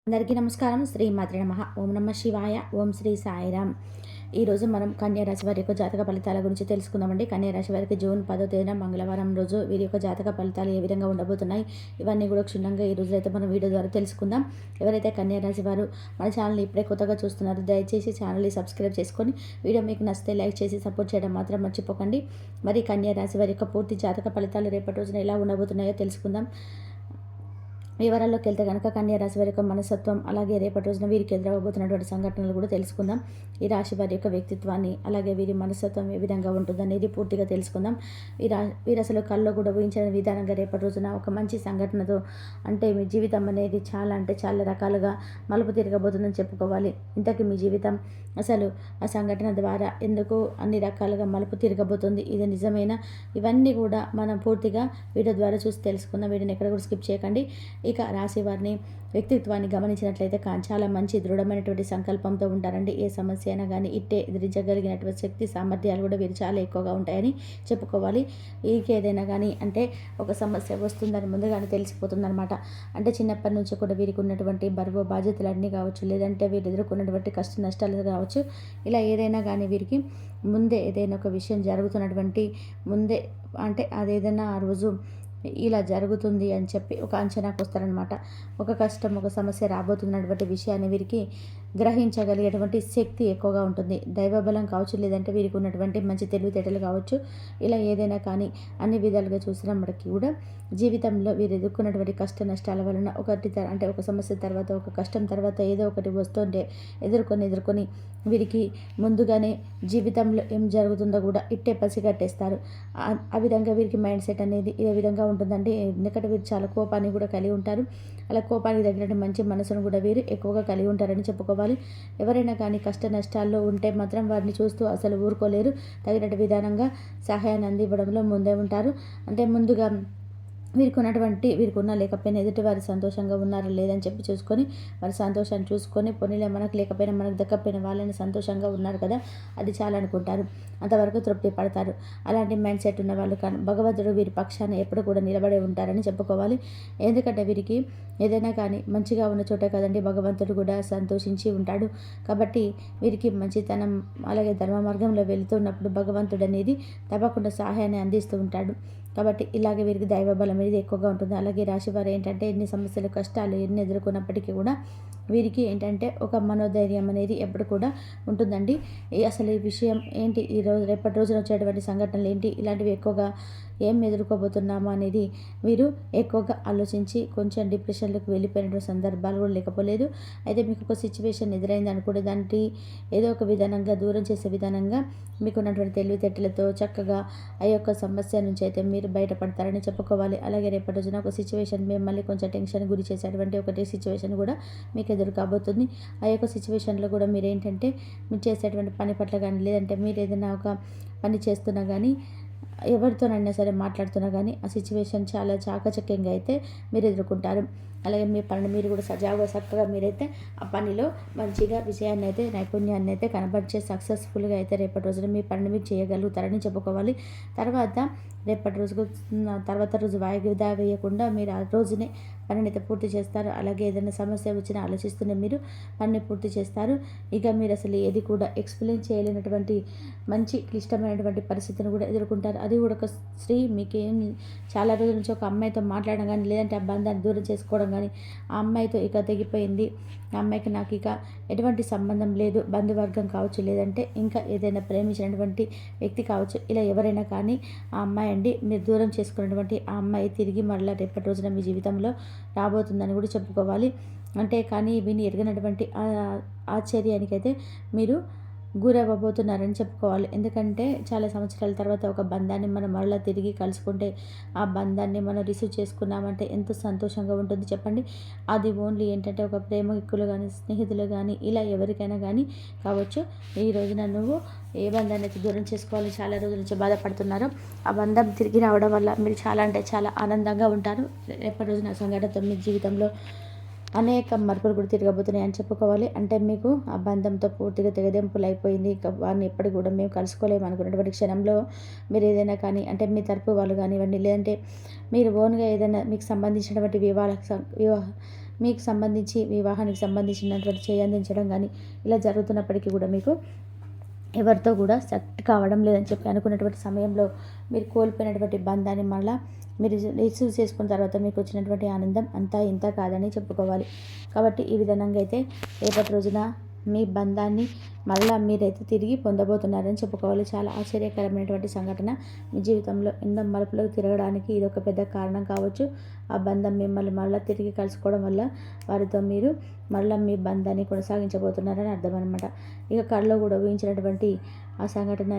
అందరికీ నమస్కారం. శ్రీమాత్రే నమః. ఓం నమః శివాయ. ఓం శ్రీ సాయిరామ్. ఈరోజు మనం కన్యా రాశి వారి యొక్క జాతక ఫలితాల గురించి తెలుసుకుందామండి. కన్యా రాశి వారికి జూన్ 10వ తేదీన మంగళవారం రోజు వీరి యొక్క జాతక ఫలితాలు ఏ విధంగా ఉండబోతున్నాయి, ఇవన్నీ కూడా క్షుణ్ణంగా ఈ రోజు అయితే మనం వీడియో ద్వారా తెలుసుకుందాం. ఎవరైతే కన్యా రాశి వారు మన ఛానల్ని ఇప్పుడే కొత్తగా చూస్తున్నారో దయచేసి ఛానల్ని సబ్స్క్రైబ్ చేసుకొని వీడియో మీకు నచ్చితే లైక్ చేసి సపోర్ట్ చేయడం మాత్రం మర్చిపోకండి. మరి కన్యా రాశి వారి యొక్క పూర్తి జాతక ఫలితాలు రేపటి రోజున ఎలా ఉండబోతున్నాయో తెలుసుకుందాం. వివరాల్లోకి వెళ్తే కనుక కన్యా రాశి వారి యొక్క మనస్తత్వం, అలాగే రేపటి రోజున వీరికి ఎదురవబోతున్నటువంటి సంఘటనలు కూడా తెలుసుకుందాం. ఈ రాశి వారి యొక్క వ్యక్తిత్వాన్ని, అలాగే వీరి మనస్తత్వం ఏ విధంగా ఉంటుందనేది పూర్తిగా తెలుసుకుందాం. వీరు అసలు కల్లో కూడా ఊహించిన విధానంగా రేపటి రోజున ఒక మంచి సంఘటనతో, అంటే మీ జీవితం అనేది చాలా రకాలుగా మలుపు తిరగబోతుందని చెప్పుకోవాలి. ఇంతకీ మీ జీవితం అసలు ఆ సంఘటన ద్వారా ఎందుకు అన్ని రకాలుగా మలుపు తిరగబోతుంది, ఇది నిజమేనా? ఇవన్నీ కూడా మనం పూర్తిగా వీడియో ద్వారా చూసి తెలుసుకుందాం. వీడియోని ఎక్కడ కూడా స్కిప్ చేయకండి. ఇక రాశి వారిని వ్యక్తిత్వాన్ని గమనించినట్లయితే చాలా మంచి దృఢమైనటువంటి సంకల్పంతో ఉంటారండి. ఏ సమస్య అయినా కానీ ఇట్టే ఎదిరించగలిగినటువంటి శక్తి సామర్థ్యాలు కూడా వీరు చాలా ఎక్కువగా ఉంటాయని చెప్పుకోవాలి. వీరికి ఏదైనా కానీ అంటే ఒక సమస్య వస్తుందని ముందుగానే తెలిసిపోతుందన్నమాట. అంటే చిన్నప్పటి నుంచి కూడా వీరికి ఉన్నటువంటి బరువు బాధ్యతలన్నీ కావచ్చు, లేదంటే వీరు ఎదుర్కొన్నటువంటి కష్ట నష్టాలు కావచ్చు, ఇలా ఏదైనా కానీ వీరికి ముందే ఏదైనా ఒక విషయం జరుగుతున్నటువంటి ముందే, అంటే అదేదైనా ఆ రోజు ఇలా జరుగుతుంది అని చెప్పి ఒక అంచనాకు వస్తారనమాట. ఒక కష్టం, ఒక సమస్య రాబోతున్నటువంటి విషయాన్ని వీరికి గ్రహించగలిగేటువంటి శక్తి ఎక్కువగా ఉంటుంది. దైవబలం కావచ్చు, లేదంటే వీరికి ఉన్నటువంటి మంచి తెలివితేటలు కావచ్చు, ఇలా ఏదైనా కానీ అన్ని విధాలుగా చూసినప్పటికీ కూడా జీవితంలో వీరు ఎదుర్కొన్నటువంటి కష్ట నష్టాల వలన అంటే ఒక సమస్య తర్వాత ఒక కష్టం తర్వాత ఏదో ఒకటి వస్తుంటే ఎదుర్కొని వీరికి ముందుగానే జీవితంలో ఏం జరుగుతుందో కూడా ఇట్టే పసిగట్టేస్తారు. ఆ విధంగా వీరికి మైండ్ సెట్ అనేది ఏ విధంగా ఉంటుందంటే, ఎందుకంటే వీరు చాలా కోపాన్ని కూడా కలిగి ఉంటారు. అలా కోపానికి తగినట్టు మంచి మనసును కూడా వీరు ఎక్కువగా కలిగి ఉంటారని చెప్పుకోవాలి. ఎవరైనా కానీ కష్ట నష్టాల్లో ఉంటే మాత్రం వారిని చూస్తూ అసలు ఊరుకోలేరు. తగినట్టు విధానంగా సహాయాన్ని అందివ్వడంలో ముందే ఉంటారు. అంటే ముందుగా వీరికి ఉన్నా లేకపోయినా ఎదుటి వారి సంతోషంగా ఉన్నారా లేదని చెప్పి చూసుకొని వారి సంతోషాన్ని చూసుకొని పొనిలే మనకు లేకపోయినా మనకు దక్కపోయినా వాళ్ళని సంతోషంగా ఉన్నారు కదా, అది చాలా అనుకుంటారు. అంతవరకు తృప్తి పడతారు. అలాంటి మైండ్ సెట్ ఉన్న వాళ్ళు కానీ భగవంతుడు వీరి పక్షాన ఎప్పుడు కూడా నిలబడే ఉంటారని చెప్పుకోవాలి. ఎందుకంటే వీరికి ఏదైనా కానీ మంచిగా ఉన్న చోట కదండి భగవంతుడు కూడా సంతోషించి ఉంటాడు. కాబట్టి వీరికి మంచితనం, అలాగే ధర్మ మార్గంలో వెళుతున్నప్పుడు భగవంతుడు అనేది తప్పకుండా సహాయాన్ని అందిస్తూ ఉంటాడు. కాబట్టి ఇలాగే వీరికి దైవబలం అనేది ఎక్కువగా ఉంటుంది. అలాగే రాశి వారు ఏంటంటే ఎన్ని సమస్యలు కష్టాలు ఎన్ని ఎదుర్కొన్నప్పటికీ కూడా వీరికి ఏంటంటే ఒక మనోధైర్యం అనేది ఎప్పుడు కూడా ఉంటుందండి. అసలు ఈ విషయం ఏంటి, రేపటి రోజున వచ్చేటువంటి సంఘటనలు ఏంటి, ఇలాంటివి ఎక్కువగా ఏం ఎదుర్కోబోతున్నామా అనేది వీరు ఎక్కువగా ఆలోచించి కొంచెం డిప్రెషన్లోకి వెళ్ళిపోయిన సందర్భాలు కూడా లేకపోలేదు. అయితే మీకు ఒక సిచ్యువేషన్ ఎదురైంది అనుకుంటే దానికి ఏదో ఒక విధానంగా దూరం చేసే విధానంగా మీకున్నటువంటి తెలివితేటలతో చక్కగా ఆ యొక్క సమస్య నుంచి అయితే మీరు బయటపడతారని చెప్పుకోవాలి. అలాగే రేపటి రోజున ఒక సిచ్యువేషన్ మిమ్మల్ని కొంచెం టెన్షన్ గురి చేసేటువంటి ఒకటి సిచ్యువేషన్ కూడా మీకు ఎదురు కాబోతుంది. ఆ యొక్క సిచ్యువేషన్లో కూడా మీరు ఏంటంటే మీరు చేసేటువంటి పని పట్ల కానీ, లేదంటే మీరు ఏదైనా ఒక పని చేస్తున్నా కానీ, ఎవరితోనైనా సరే మాట్లాడుతున్నా కానీ ఆ సిచ్యువేషన్ చాలా చాకచక్యంగా అయితే మీరు ఎదుర్కొంటారు. అలాగే మీ పనిని మీరు కూడా సజావుగా చక్కగా మీరైతే ఆ పనిలో మంచిగా విజయాన్ని అయితే, నైపుణ్యాన్ని అయితే కనబరిచే సక్సెస్ఫుల్గా అయితే రేపటి రోజున మీ పనిని మీరు చేయగలుగుతారని చెప్పుకోవాలి. రేపటి తర్వాత రోజు వాయిదా వేయకుండా మీరు ఆ రోజునే పనిని అయితే పూర్తి చేస్తారు. అలాగే ఏదైనా సమస్య వచ్చినా ఆలోచిస్తూనే మీరు పనిని పూర్తి చేస్తారు. ఇక మీరు అసలు ఏది కూడా ఎక్స్ప్లెయిన్ చేయలేనటువంటి మంచి క్లిష్టమైనటువంటి పరిస్థితిని కూడా ఎదుర్కొంటారు. అది కూడా ఒక స్త్రీ మీకేం చాలా రోజుల నుంచి ఒక అమ్మాయితో మాట్లాడడం కానీ, లేదంటే ఆ బంధాన్ని దూరం చేసుకోవడం కానీ, ఆ అమ్మాయితో ఇక తెగిపోయింది, ఆ అమ్మాయికి నాకు ఇక ఎటువంటి సంబంధం లేదు, బంధువర్గం కావచ్చు, లేదంటే ఇంకా ఏదైనా ప్రేమించినటువంటి వ్యక్తి కావచ్చు, ఇలా ఎవరైనా కానీ ఆ అమ్మాయి అండి మీరు దూరం చేసుకున్నటువంటి ఆ అమ్మాయి తిరిగి మరలా రేపటి రోజున మీ జీవితంలో రాబోతుందని కూడా చెప్పుకోవాలి. అంటే కానీ విని ఎరగనటువంటి ఆశ్చర్యానికైతే మీరు గురవ్వబోతున్నారని చెప్పుకోవాలి. ఎందుకంటే చాలా సంవత్సరాల తర్వాత ఒక బంధాన్ని మనం మరలా తిరిగి కలుసుకుంటే, ఆ బంధాన్ని మనం రిసీవ్ చేసుకున్నామంటే ఎంతో సంతోషంగా ఉంటుంది చెప్పండి. అది ఓన్లీ ఏంటంటే ఒక ప్రేమికులు కానీ, స్నేహితులు కానీ, ఇలా ఎవరికైనా కానీ కావచ్చు. ఈ రోజున నువ్వు ఏ బంధాన్ని అయితే దూరం చేసుకోవాలి చాలా రోజుల నుంచి బాధపడుతున్నారో, ఆ బంధం తిరిగి రావడం వల్ల మీరు చాలా అంటే చాలా ఆనందంగా ఉంటారు. రేపటి రోజున సంఘటనతో మీ జీవితంలో అనేక మార్పులు కూడా తిరగబోతున్నాయి అని చెప్పుకోవాలి. అంటే మీకు ఆ బంధంతో పూర్తిగా తెగదెంపులు అయిపోయింది. ఇక వారిని ఎప్పటికి కూడా మేము కలుసుకోలేము అనుకున్నటువంటి క్షణంలో మీరు ఏదైనా కానీ, అంటే మీ తరపు వాళ్ళు కానివ్వండి, లేదంటే మీరు ఓన్గా ఏదైనా మీకు సంబంధించినటువంటి మీకు సంబంధించి వివాహానికి సంబంధించినటువంటి చేయి అందించడం కానీ ఇలా జరుగుతున్నప్పటికీ కూడా మీకు ఎవరితో కూడా సెట్ కావడం లేదని చెప్పి అనుకున్నటువంటి సమయంలో మీరు కోల్పోయినటువంటి బంధాన్ని మళ్ళీ మీరు రిసీవ్ చేసుకున్న తర్వాత మీకు వచ్చినటువంటి ఆనందం అంతా ఇంత కాదని చెప్పుకోవాలి. కాబట్టి ఈ విధంగా అయితే రేపటి రోజున మీ బంధాన్ని మళ్ళీ మీరైతే తిరిగి పొందబోతున్నారని చెప్పుకోవాలి. చాలా ఆశ్చర్యకరమైనటువంటి సంఘటన. మీ జీవితంలో ఎన్నో మలుపులకు తిరగడానికి ఇది ఒక పెద్ద కారణం కావచ్చు. ఆ బంధం మిమ్మల్ని మళ్ళీ తిరిగి కలుసుకోవడం వల్ల వారితో మీరు మళ్ళీ మీ బంధాన్ని కొనసాగించబోతున్నారని అర్థం అనమాట. ఇక కళ్ళలో కూడా ఊహించినటువంటి ఆ సంఘటన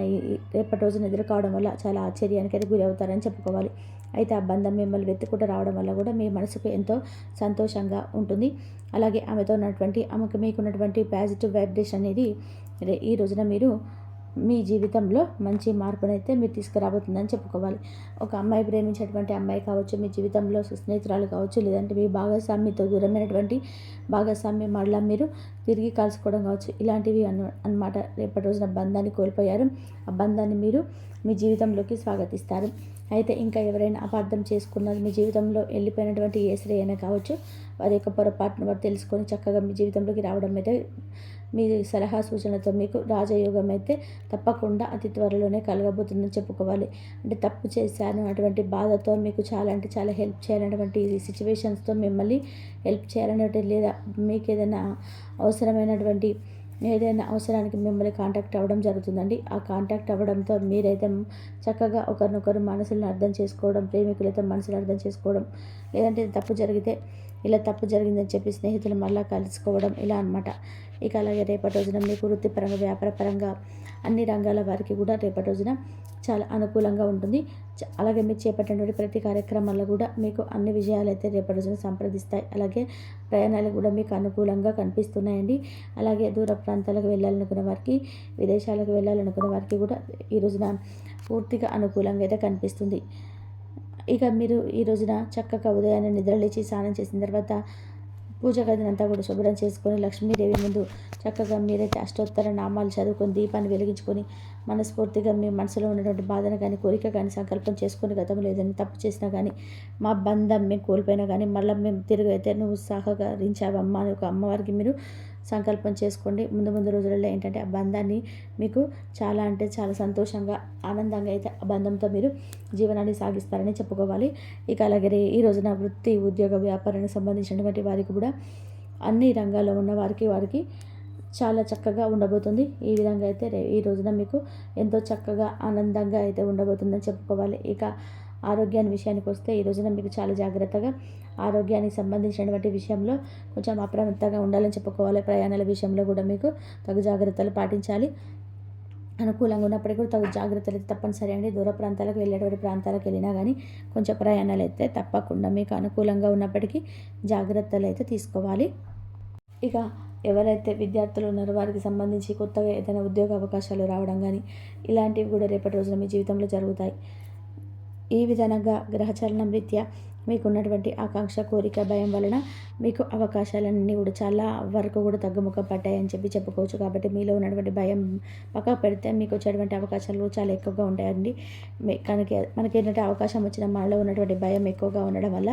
రేపటి రోజున ఎదురు కావడం వల్ల చాలా ఆశ్చర్యానికి అయితే గురి అవుతారని చెప్పుకోవాలి. అయితే ఆ బంధం మిమ్మల్ని వెతుక్కుంటూ రావడం వల్ల కూడా మీ మనసుకు ఎంతో సంతోషంగా ఉంటుంది. అలాగే ఆమెకు మీకున్నటువంటి పాజిటివ్ వైబ్రేషన్ అనేది ఈ రోజున మీరు మీ జీవితంలో మంచి మార్పునైతే మీరు తీసుకురాబోతుందని చెప్పుకోవాలి. ఒక అమ్మాయి ప్రేమించేటువంటి అమ్మాయి కావచ్చు, మీ జీవితంలో స్నేహితురాలు కావచ్చు, లేదంటే మీ భాగస్వామితో దూరమైనటువంటి భాగస్వామి మళ్ళీ మీరు తిరిగి కలుసుకోవడం కావచ్చు. ఇలాంటివి అన్నమాట. రేపటి రోజున బంధాన్ని కోల్పోయారు, ఆ బంధాన్ని మీరు మీ జీవితంలోకి స్వాగతిస్తారు. అయితే ఇంకా ఎవరైనా అపార్థం చేసుకున్నది మీ జీవితంలో వెళ్ళిపోయినటువంటి ఏ స్త్రీ అయినా కావచ్చు, వారి యొక్క పొరపాటును వారు తెలుసుకొని చక్కగా మీ జీవితంలోకి రావడం అయితే మీ సలహా సూచనలతో మీకు రాజయోగం అయితే తప్పకుండా అతి త్వరలోనే కలగబోతుందని చెప్పుకోవాలి. అంటే తప్పు చేశాను అటువంటి బాధతో మీకు చాలా అంటే చాలా హెల్ప్ చేయాలన్నటువంటి సిచ్యువేషన్స్తో మిమ్మల్ని హెల్ప్ చేయాలన్నటువంటి లేదా మీకు ఏదైనా అవసరానికి మిమ్మల్ని కాంటాక్ట్ అవ్వడం జరుగుతుందండి. ఆ కాంటాక్ట్ అవ్వడంతో మీరైతే చక్కగా ఒకరినొకరు మనసులను అర్థం చేసుకోవడం, ప్రేమికులైతే మనసులు అర్థం చేసుకోవడం, లేదంటే ఇలా తప్పు జరిగిందని చెప్పి స్నేహితులు మళ్ళీ కలుసుకోవడం ఇలా అనమాట. ఇక అలాగే రేపటి రోజున మీకు వృత్తిపరంగా, వ్యాపారపరంగా అన్ని రంగాల వారికి కూడా రేపటి రోజున చాలా అనుకూలంగా ఉంటుంది. అలాగే మీరు చేపట్టినటువంటి ప్రతి కార్యక్రమాల్లో కూడా మీకు అన్ని విజయాలు అయితే రేపటి రోజున సంప్రదిస్తాయి. అలాగే ప్రయాణాలు కూడా మీకు అనుకూలంగా కనిపిస్తున్నాయండి. అలాగే దూర ప్రాంతాలకు వెళ్ళాలనుకున్న వారికి, విదేశాలకు వెళ్ళాలనుకున్న వారికి కూడా ఈ రోజున పూర్తిగా అనుకూలంగా అయితే కనిపిస్తుంది. ఇక మీరు ఈ రోజున చక్కగా ఉదయాన్నే నిద్రలేచి స్నానం చేసిన తర్వాత పూజ గదినంతా కూడా శుభ్రం చేసుకొని లక్ష్మీదేవి ముందు చక్కగా మీరైతే అష్టోత్తర నామాలు చదువుకొని దీపాన్ని వెలిగించుకొని మనస్ఫూర్తిగా మీ మనసులో ఉన్నటువంటి బాధను కానీ, కోరిక కానీ సంకల్పం చేసుకొని గతంలో ఏదైనా తప్పు చేసినా కానీ, మా బంధం మేము కోల్పోయినా కానీ మళ్ళీ మేము తిరిగి అయితే నువ్వు సహకరించావమ్మా అని ఒక అమ్మవారికి మీరు సంకల్పం చేసుకోండి. ముందు రోజులలో ఏంటంటే ఆ బంధాన్ని మీకు చాలా అంటే చాలా సంతోషంగా, ఆనందంగా అయితే ఆ బంధంతో మీరు జీవనాన్ని సాగిస్తారని చెప్పుకోవాలి. ఇక అలాగే ఈ రోజున వృత్తి, ఉద్యోగ, వ్యాపారానికి సంబంధించినటువంటి వారికి కూడా అన్ని రంగాల్లో ఉన్న వారికి చాలా చక్కగా ఉండబోతుంది. ఈ విధంగా అయితే ఈ రోజున మీకు ఎంతో చక్కగా ఆనందంగా అయితే ఉండబోతుందని చెప్పుకోవాలి. ఇక ఆరోగ్యాన్ని విషయానికి వస్తే ఈ రోజున మీకు చాలా జాగ్రత్తగా ఆరోగ్యానికి సంబంధించినటువంటి విషయంలో కొంచెం అప్రమత్తంగా ఉండాలని చెప్పుకోవాలి. ప్రయాణాల విషయంలో కూడా మీకు తగు జాగ్రత్తలు పాటించాలి. అనుకూలంగా ఉన్నప్పటికీ కూడా తగు జాగ్రత్తలు అయితే తప్పనిసరి అండి. దూర ప్రాంతాలకు వెళ్ళేటువంటి ప్రాంతాలకు వెళ్ళినా కానీ కొంచెం ప్రయాణాలు అయితే తప్పకుండా మీకు అనుకూలంగా ఉన్నప్పటికీ జాగ్రత్తలు అయితే తీసుకోవాలి. ఇక ఎవరైతే విద్యార్థులు ఉన్నారో వారికి సంబంధించి కొత్తగా ఏదైనా ఉద్యోగ అవకాశాలు రావడం కానీ ఇలాంటివి కూడా రేపటి రోజున మీ జీవితంలో జరుగుతాయి. ఈ విధంగా గ్రహచలనం రీత్యా మీకున్నటువంటి ఆకాంక్ష, కోరిక, భయం వలన మీకు అవకాశాలన్నీ కూడా చాలా వరకు కూడా తగ్గుముఖం పట్టాయని చెప్పుకోవచ్చు. కాబట్టి మీలో ఉన్నటువంటి భయం పక్కకు పెడితే మీకు వచ్చేటువంటి అవకాశాలు చాలా ఎక్కువగా ఉంటాయండి. మనకి ఏంటంటే అవకాశం వచ్చిన మనలో ఉన్నటువంటి భయం ఎక్కువగా ఉండడం వల్ల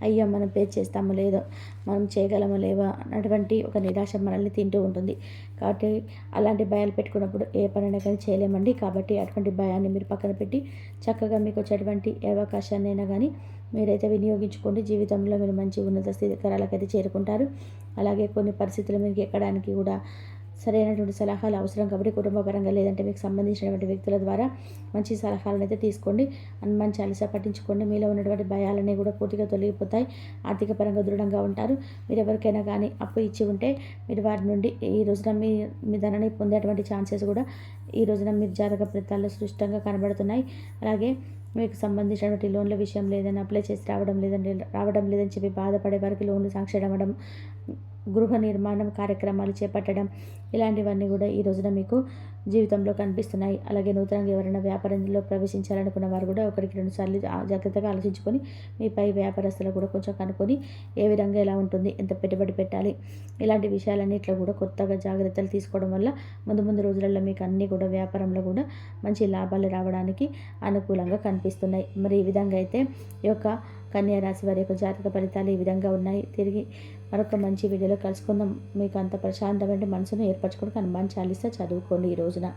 అయ్యో మనం పే చేస్తామో లేదో, మనం చేయగలమో లేవో అన్నటువంటి ఒక నిరాశ మనల్ని తింటూ ఉంటుంది. కాబట్టి అలాంటి భయాలు పెట్టుకున్నప్పుడు ఏ పనైనా కానీ చేయలేమండి. కాబట్టి అటువంటి భయాన్ని మీరు పక్కన పెట్టి చక్కగా మీకు వచ్చేటువంటి ఏ అవకాశాన్నైనా కానీ మీరైతే వినియోగించుకోండి. జీవితంలో మీరు మంచి ఉన్నత స్థితికరాలకైతే చేరుకుంటారు. అలాగే కొన్ని పరిస్థితులు మీకు ఎక్కడానికి కూడా సరైనటువంటి సలహాలు అవసరం కాబట్టి కుటుంబపరంగా లేదంటే మీకు సంబంధించినటువంటి వ్యక్తుల ద్వారా మంచి సలహాలను అయితే తీసుకోండి. హనుమాన్ చాలీసా పఠించుకోండి. మీలో ఉన్నటువంటి భయాలన్నీ కూడా పూర్తిగా తొలగిపోతాయి. ఆర్థిక పరంగా దృఢంగా ఉంటారు. మీరు ఎవరికైనా కానీ అప్పు ఇచ్చి ఉంటే మీరు వారి నుండి ఈ రోజున మీ ధనాన్ని పొందేటువంటి ఛాన్సెస్ కూడా ఈ రోజున మీరు జాతక ఫలితాల్లో స్పష్టంగా కనబడుతున్నాయి. అలాగే మీకు సంబంధించినటువంటి లోన్ల విషయం ఏదైనా అప్లై చేసి రావడం లేదని చెప్పి బాధపడే వారికి లోన్లు శాంక్షన్ అవ్వడం, గృహ నిర్మాణం కార్యక్రమాలు చేపట్టడం ఇలాంటివన్నీ కూడా ఈ రోజున మీకు జీవితంలో కనిపిస్తున్నాయి. అలాగే నూతనంగా ఎవరైనా వ్యాపారంలో ప్రవేశించాలనుకున్న వారు కూడా ఒకరికి 2 సార్లు జాగ్రత్తగా ఆలోచించుకొని మీ పై వ్యాపారస్తులు కూడా కొంచెం కనుక్కొని ఏ విధంగా ఎలా ఉంటుంది, ఎంత పెట్టుబడి పెట్టాలి, ఇలాంటి విషయాలన్నింటిలో కూడా కొత్తగా జాగ్రత్తలు తీసుకోవడం వల్ల ముందు రోజులలో మీకు అన్నీ కూడా వ్యాపారంలో కూడా మంచి లాభాలు రావడానికి అనుకూలంగా కనిపిస్తున్నాయి. మరి ఈ విధంగా అయితే ఈ యొక్క కన్యా రాశి వారి యొక్క జాతక ఫలితాలు ఈ విధంగా ఉన్నాయి. తిరిగి మరొక మంచి వీడియోలో కలుసుకుందాం. మీకు అంత ప్రశాంతమైన మనసును ఏర్పరచుకొని హనుమాన్ చాలీసా చదువుకోండి ఈ రోజున.